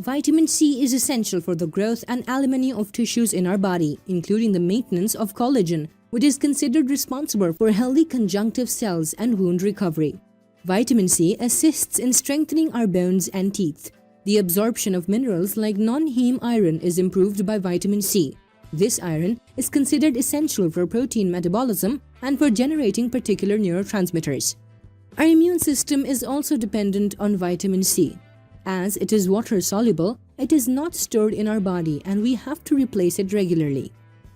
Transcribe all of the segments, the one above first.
Vitamin C is essential for the growth and alimony of tissues in our body, including the maintenance of collagen, which is considered responsible for healthy conjunctive cells and wound recovery. Vitamin C assists in strengthening our bones and teeth. The absorption of minerals like non-heme iron is improved by vitamin C. This iron is considered essential for protein metabolism and for generating particular neurotransmitters. Our immune system is also dependent on vitamin C. As it is water-soluble, it is not stored in our body and we have to replace it regularly.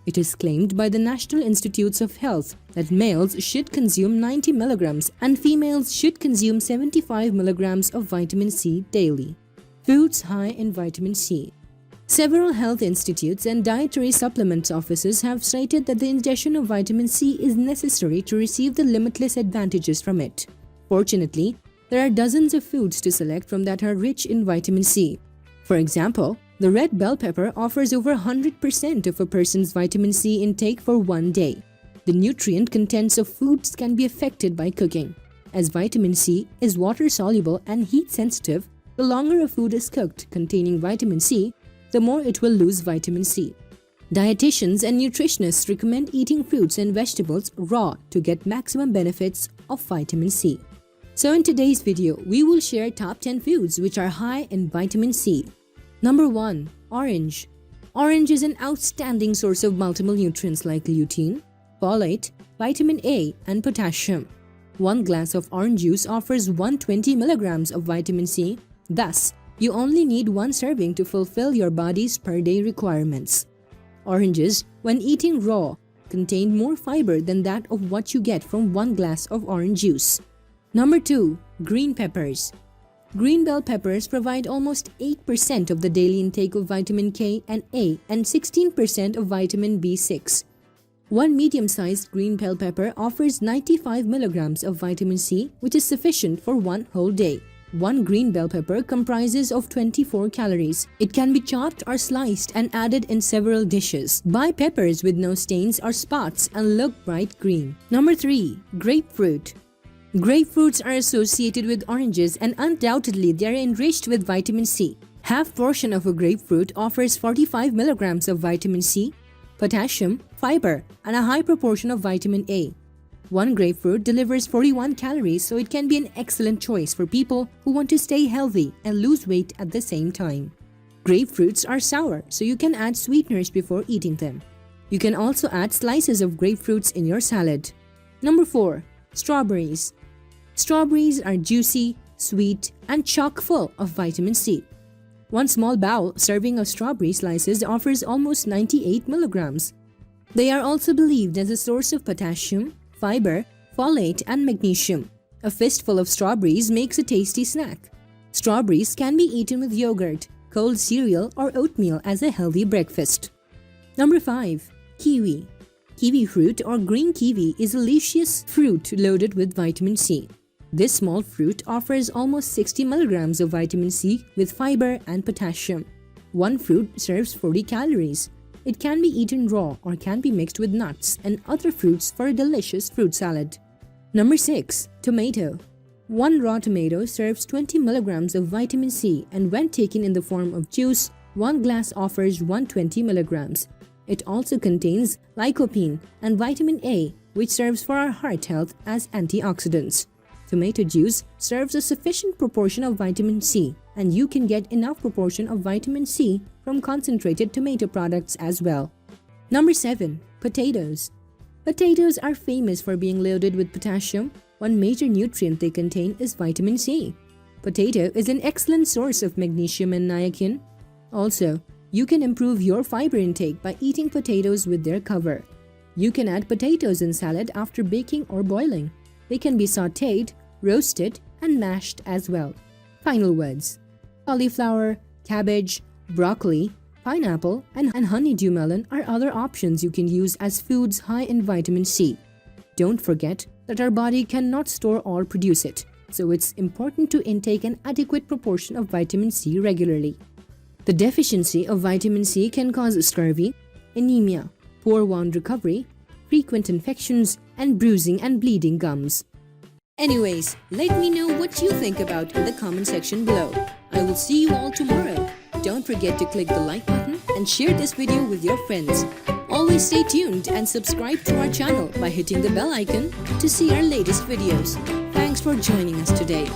It is claimed by the National Institutes of Health that males should consume 90 milligrams and females should consume 75 milligrams of vitamin C daily. Foods high in vitamin C. Several health institutes and dietary supplements offices have stated that the ingestion of vitamin C is necessary to receive the limitless advantages from it. Fortunately, there are dozens of foods to select from that are rich in vitamin C. For example, the red bell pepper offers over 100% of a person's vitamin C intake for one day. The nutrient contents of foods can be affected by cooking. As vitamin C is water-soluble and heat-sensitive, the longer a food is cooked containing vitamin C, the more it will lose vitamin C. Dietitians and nutritionists recommend eating fruits and vegetables raw to get maximum benefits of vitamin C. So in today's video, we will share top 10 foods which are high in vitamin C. Number 1. Orange. Orange is an outstanding source of multiple nutrients like lutein, folate, vitamin A, and potassium. One glass of orange juice offers 120 milligrams of vitamin C. Thus, you only need one serving to fulfill your body's per-day requirements. Oranges, when eaten raw, contain more fiber than that of what you get from one glass of orange juice. Number 2. Green peppers. Green bell peppers provide almost 8% of the daily intake of vitamin K and A and 16% of vitamin B6. One medium-sized green bell pepper offers 95 milligrams of vitamin C, which is sufficient for one whole day. One green bell pepper comprises of 24 calories. It can be chopped or sliced and added in several dishes. Buy peppers with no stains or spots and look bright green. Number 3. Grapefruit. Grapefruits are associated with oranges and undoubtedly they are enriched with vitamin C. Half portion of a grapefruit offers 45 milligrams of vitamin C, potassium, fiber, and a high proportion of vitamin A. One grapefruit delivers 41 calories, so it can be an excellent choice for people who want to stay healthy and lose weight at the same time. Grapefruits are sour, so you can add sweeteners before eating them. You can also add slices of grapefruits in your salad. Number 4. Strawberries. Strawberries are juicy, sweet, and chock full of vitamin C. One small bowl serving of strawberry slices offers almost 98 milligrams. They are also believed as a source of potassium, fiber, folate, and magnesium. A fistful of strawberries makes a tasty snack. Strawberries can be eaten with yogurt, cold cereal, or oatmeal as a healthy breakfast. Number 5. Kiwi. Kiwi fruit or green kiwi is a luscious fruit loaded with vitamin C. This small fruit offers almost 60 milligrams of vitamin C with fiber and potassium. One fruit serves 40 calories. It can be eaten raw or can be mixed with nuts and other fruits for a delicious fruit salad. Number 6. Tomato. One raw tomato serves 20 milligrams of vitamin C and when taken in the form of juice, one glass offers 120 milligrams. It also contains lycopene and vitamin A, which serves for our heart health as antioxidants. Tomato juice serves a sufficient proportion of vitamin C, and you can get enough proportion of vitamin C from concentrated tomato products as well. Number 7. Potatoes. Potatoes are famous for being loaded with potassium. One major nutrient they contain is vitamin C. Potato is an excellent source of magnesium and niacin. Also, you can improve your fiber intake by eating potatoes with their cover. You can add potatoes in salad after baking or boiling. They can be sautéed, roasted, and mashed as well. Final words. Cauliflower, cabbage, broccoli, pineapple, and honeydew melon are other options you can use as foods high in vitamin C. Don't forget that our body cannot store or produce it, so it's important to intake an adequate proportion of vitamin C regularly. The deficiency of vitamin C can cause scurvy, anemia, poor wound recovery, frequent infections, and bruising and bleeding gums. Anyways, let me know what you think about in the comment section below. I will see you all tomorrow. don't forget to click the like button and share this video with your friends. Always stay tuned and subscribe to our channel by hitting the bell icon to see our latest videos. Thanks for joining us today.